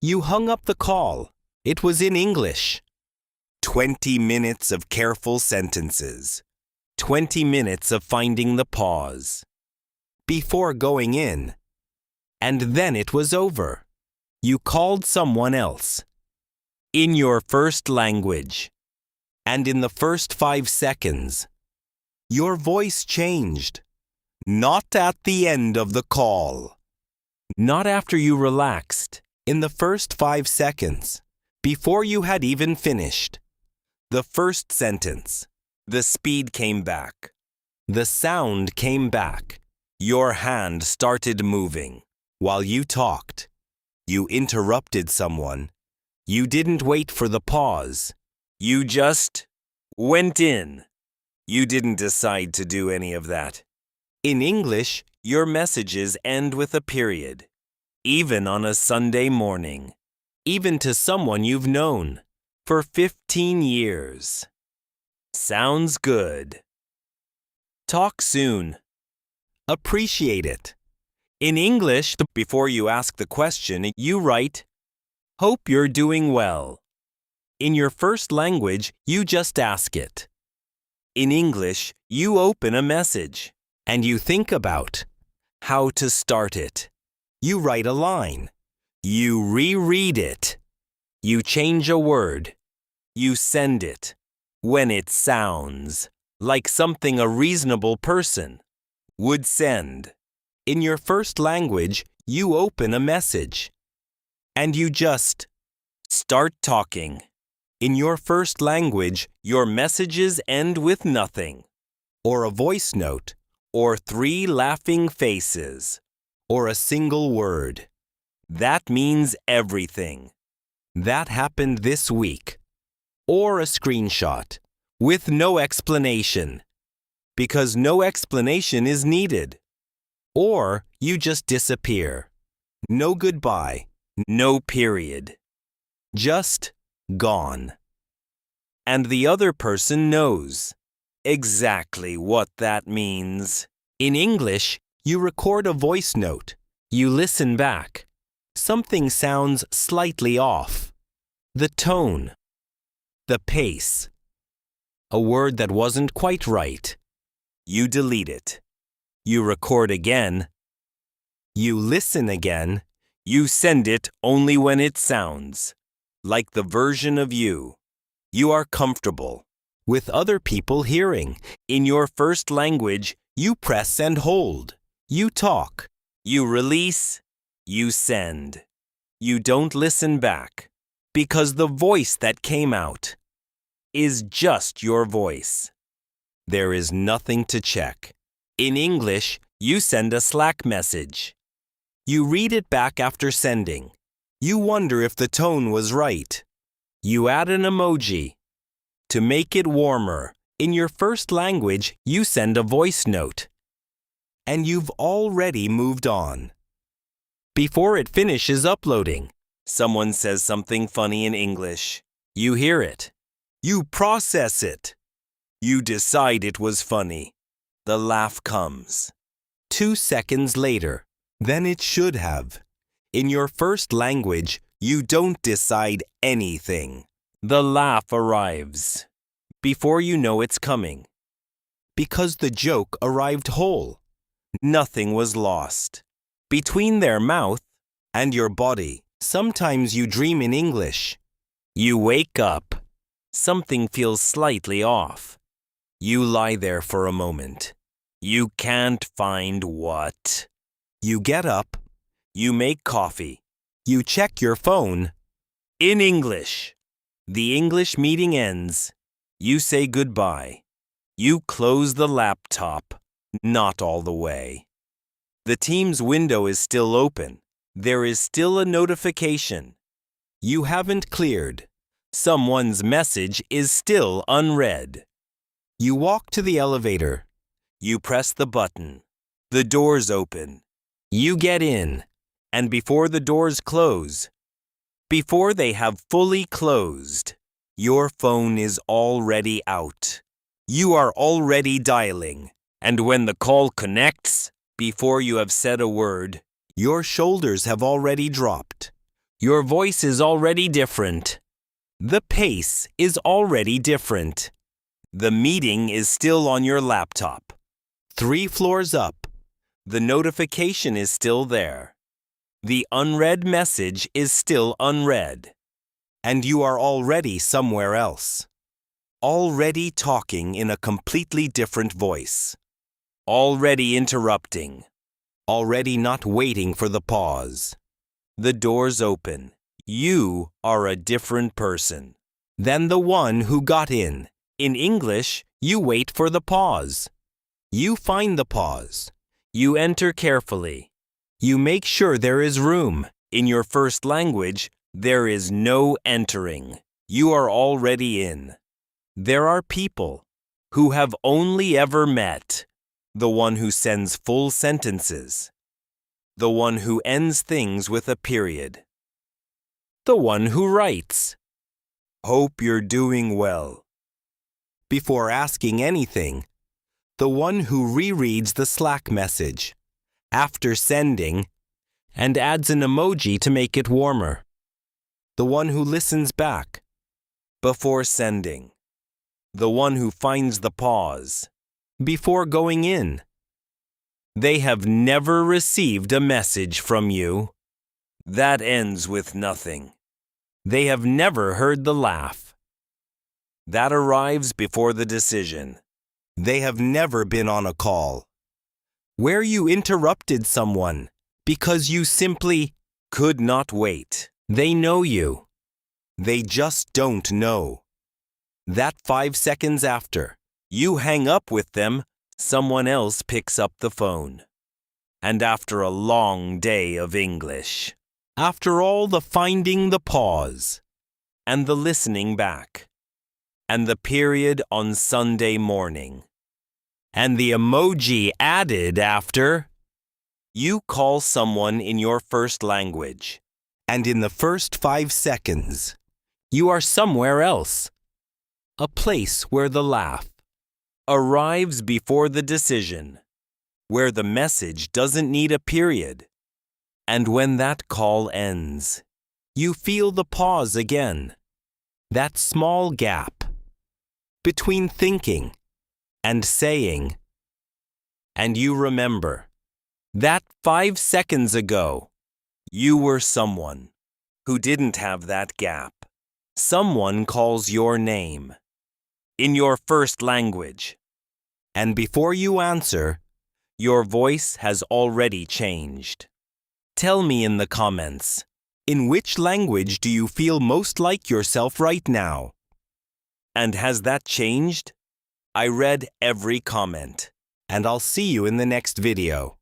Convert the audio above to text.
You hung up the call. It was in English. 20 minutes of careful sentences. 20 minutes of finding the pause. Before going in. And then it was over. You called someone else. In your first language. And in the first 5 seconds. Your voice changed. Not at the end of the call. Not after you relaxed. In the first 5 seconds. Before you had even finished. The first sentence. The speed came back. The sound came back. Your hand started moving. While you talked. You interrupted someone. You didn't wait for the pause. You just went in. You didn't decide to do any of that. In English, your messages end with a period. Even on a Sunday morning. Even to someone you've known for 15 years. Sounds good. Talk soon. Appreciate it. In English, before you ask the question, you write, "Hope you're doing well." In your first language, you just ask it. In English, you open a message, and you think about how to start it. You write a line. You reread it. You change a word. You send it. When it sounds like something a reasonable person would send. In your first language, you open a message. And you just start talking. In your first language, your messages end with nothing. Or a voice note. Or 3 laughing faces. Or a single word. That means everything. That happened this week. Or a screenshot. With no explanation. Because no explanation is needed. Or you just disappear. No goodbye. No period. Just gone. And the other person knows exactly what that means. In English, you record a voice note. You listen back. Something sounds slightly off. The tone. The pace. A word that wasn't quite right. You delete it. You record again. You listen again. You send it only when it sounds like the version of you. You are comfortable with other people hearing. In your first language, you press and hold. You talk. You release. You send. You don't listen back because the voice that came out is just your voice. There is nothing to check. In English, you send a Slack message. You read it back after sending. You wonder if the tone was right. You add an emoji to make it warmer. In your first language, you send a voice note. And you've already moved on. Before it finishes uploading, someone says something funny in English. You hear it. You process it. You decide it was funny. The laugh comes. 2 seconds later, than it should have. In your first language, you don't decide anything. The laugh arrives before you know it's coming. Because the joke arrived whole. Nothing was lost. Between their mouth and your body, sometimes you dream in English. You wake up. Something feels slightly off. You lie there for a moment. You can't find what. You get up. You make coffee. You check your phone. In English. The English meeting ends. You say goodbye. You close the laptop. Not all the way. The Teams window is still open. There is still a notification. You haven't cleared. Someone's message is still unread. You walk to the elevator. You press the button. The doors open. You get in. And before the doors close, before they have fully closed, your phone is already out. You are already dialing. And when the call connects, before you have said a word, your shoulders have already dropped. Your voice is already different. The pace is already different. The meeting is still on your laptop. 3 floors up. The notification is still there. The unread message is still unread. And you are already somewhere else. Already talking in a completely different voice. Already interrupting. Already not waiting for the pause. The doors open. You are a different person than the one who got in. In English, you wait for the pause. You find the pause. You enter carefully. You make sure there is room. In your first language, there is no entering. You are already in. There are people who have only ever met the one who sends full sentences, the one who ends things with a period, the one who writes, "Hope you're doing well," before asking anything, the one who rereads the Slack message after sending and adds an emoji to make it warmer, the one who listens back before sending, the one who finds the pause before going in. They have never received a message from you that ends with nothing. They have never heard the laugh that arrives before the decision. They have never been on a call where you interrupted someone because you simply could not wait. They know you. They just don't know that 5 seconds after you hang up with them, someone else picks up the phone. And after a long day of English, after all the finding the pause, and the listening back, and the period on Sunday morning, and the emoji added after, you call someone in your first language, and in the first 5 seconds, you are somewhere else. A place where the laugh arrives before the decision, where the message doesn't need a period. And when that call ends, you feel the pause again, that small gap between thinking and saying, and you remember that 5 seconds ago, you were someone who didn't have that gap. Someone calls your name in your first language, and before you answer, your voice has already changed. Tell me in the comments, in which language do you feel most like yourself right now? And has that changed? I read every comment, and I'll see you in the next video.